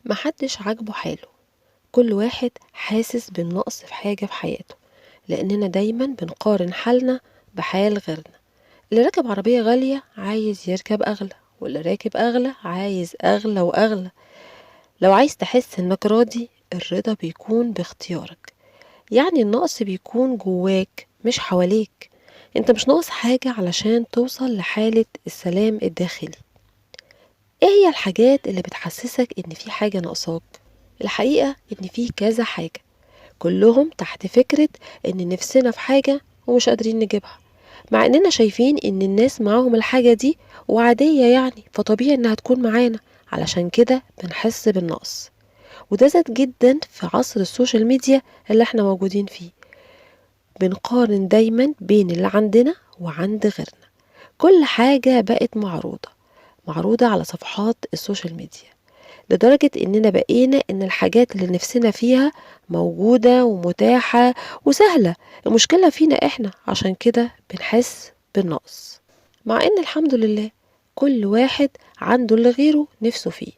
محدش عاجبه حاله. كل واحد حاسس بالنقص في حاجة في حياته، لأننا دايما بنقارن حالنا بحال غيرنا. اللي راكب عربية غالية عايز يركب أغلى، واللي راكب أغلى عايز أغلى وأغلى. لو عايز تحس إنك راضي، الرضا بيكون باختيارك. يعني النقص بيكون جواك مش حواليك. انت مش ناقص حاجة علشان توصل لحالة السلام الداخلي. ايه هي الحاجات اللي بتحسسك ان في حاجة ناقصاك؟ الحقيقة ان في كذا حاجة، كلهم تحت فكرة ان نفسنا في حاجة ومش قادرين نجيبها، مع اننا شايفين ان الناس معاهم الحاجة دي وعادية، يعني فطبيعي انها تكون معانا. علشان كده بنحس بالنقص. وده زاد جدا في عصر السوشيال ميديا اللي احنا موجودين فيه. بنقارن دايما بين اللي عندنا وعند غيرنا. كل حاجة بقت معروضة على صفحات السوشيال ميديا، لدرجة اننا بقينا ان الحاجات اللي نفسنا فيها موجودة ومتاحة وسهلة. المشكلة فينا احنا، عشان كده بنحس بالنقص، مع ان الحمد لله كل واحد عنده اللي غيره نفسه فيه.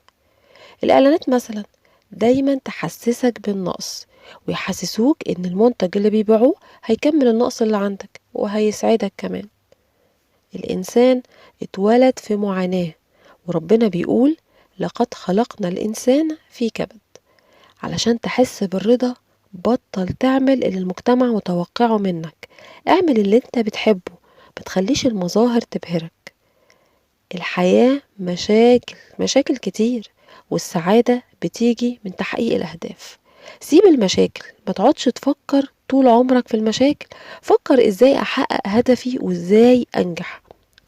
الاعلانات مثلا دايما تحسسك بالنقص، ويحسسوك ان المنتج اللي بيبيعوه هيكمل النقص اللي عندك وهيسعدك كمان. الانسان اتولد في معاناة، وربنا بيقول لقد خلقنا الإنسان في كبد. علشان تحس بالرضا، بطل تعمل اللي المجتمع متوقعه منك. اعمل اللي انت بتحبه، متخليش المظاهر تبهرك. الحياة مشاكل كتير، والسعادة بتيجي من تحقيق الأهداف. سيب المشاكل، ما تقعدش تفكر طول عمرك في المشاكل. فكر ازاي احقق هدفي وازاي انجح.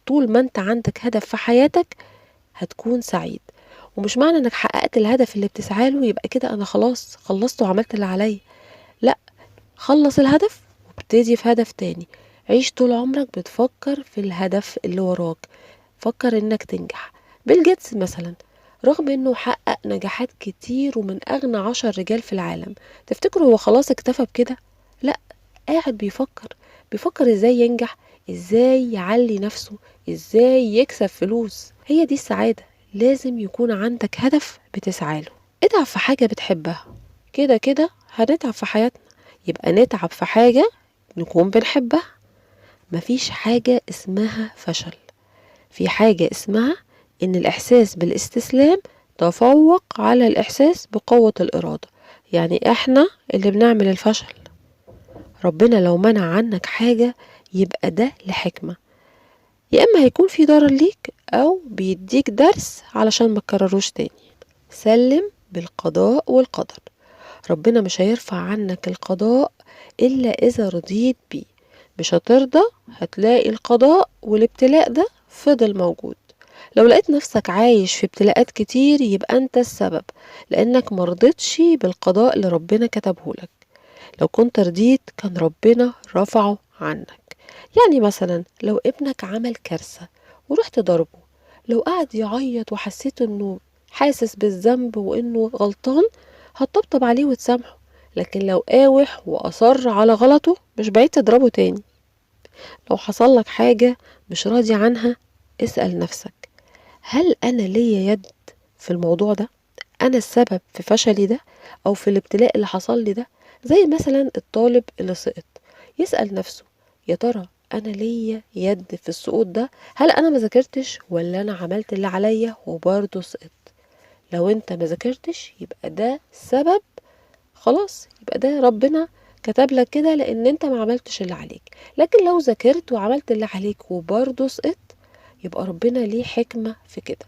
طول ما انت عندك هدف في حياتك هتكون سعيد. ومش معنى انك حققت الهدف اللي بتسعى له يبقى كده انا خلاص خلصت وعملت اللي عليا. لا، خلص الهدف وابتدي في هدف تاني. عيش طول عمرك بتفكر في الهدف اللي وراك. فكر انك تنجح. بيل جيتس مثلا، رغم انه حقق نجاحات كتير ومن اغنى 10 رجال في العالم، تفتكروا هو خلاص اكتفى بكده؟ لا، قاعد بيفكر ازاي ينجح، ازاي يعلي نفسه، ازاي يكسب فلوس. هي دي السعادة. لازم يكون عندك هدف بتسعى له. اتعب في حاجة بتحبها، كده كده هنتعب في حياتنا، يبقى نتعب في حاجة نكون بنحبها. مفيش حاجة اسمها فشل، في حاجة اسمها ان الاحساس بالاستسلام تفوق على الاحساس بقوة الارادة. يعني احنا اللي بنعمل الفشل. ربنا لو منع عنك حاجة يبقى ده لحكمة، يا اما هيكون في ضرر ليك او بيديك درس علشان ما تكرروش تاني. سلم بالقضاء والقدر. ربنا مش هيرفع عنك القضاء الا اذا رضيت بيه. مش هترضى هتلاقي القضاء والابتلاء ده فضل موجود. لو لقيت نفسك عايش في ابتلاءات كتير يبقى انت السبب، لانك مرضتش بالقضاء اللي ربنا كتبهولك. لو كنت رضيت كان ربنا رفعه عنك. يعني مثلا لو ابنك عمل كارثة ورحت ضربه، لو قعد يعيط وحسيت انه حاسس بالذنب وانه غلطان، هتطبطب عليه وتسامحه. لكن لو قاوح واصر على غلطه مش بعيد تضربه تاني. لو حصل لك حاجة مش راضي عنها، اسأل نفسك، هل انا ليا يد في الموضوع ده؟ انا السبب في فشلي ده او في الابتلاء اللي حصل لي ده؟ زي مثلا الطالب اللي سقط، يسأل نفسه، يا ترى انا ليا يد في السقوط ده؟ هل انا ما ذاكرتش ولا انا عملت اللي عليا وبرضه سقط؟ لو انت ما ذاكرتش يبقى ده سبب، خلاص يبقى ده ربنا كتب لك كده لان انت ما عملتش اللي عليك. لكن لو ذاكرت وعملت اللي عليك وبرضه سقط، يبقى ربنا ليه حكمة في كده.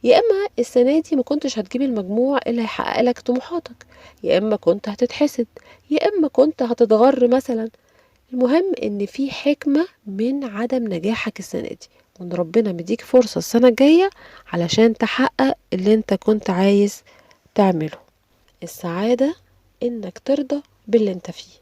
يا اما السنه دي ما كنتش هتجيب المجموع اللي هيحقق لك طموحاتك، يا اما كنت هتتحسد، يا اما كنت هتتغر مثلا. المهم ان في حكمه من عدم نجاحك السنه دي، وان ربنا مديك فرصه السنه الجايه علشان تحقق اللي انت كنت عايز تعمله. السعاده انك ترضى باللي انت فيه.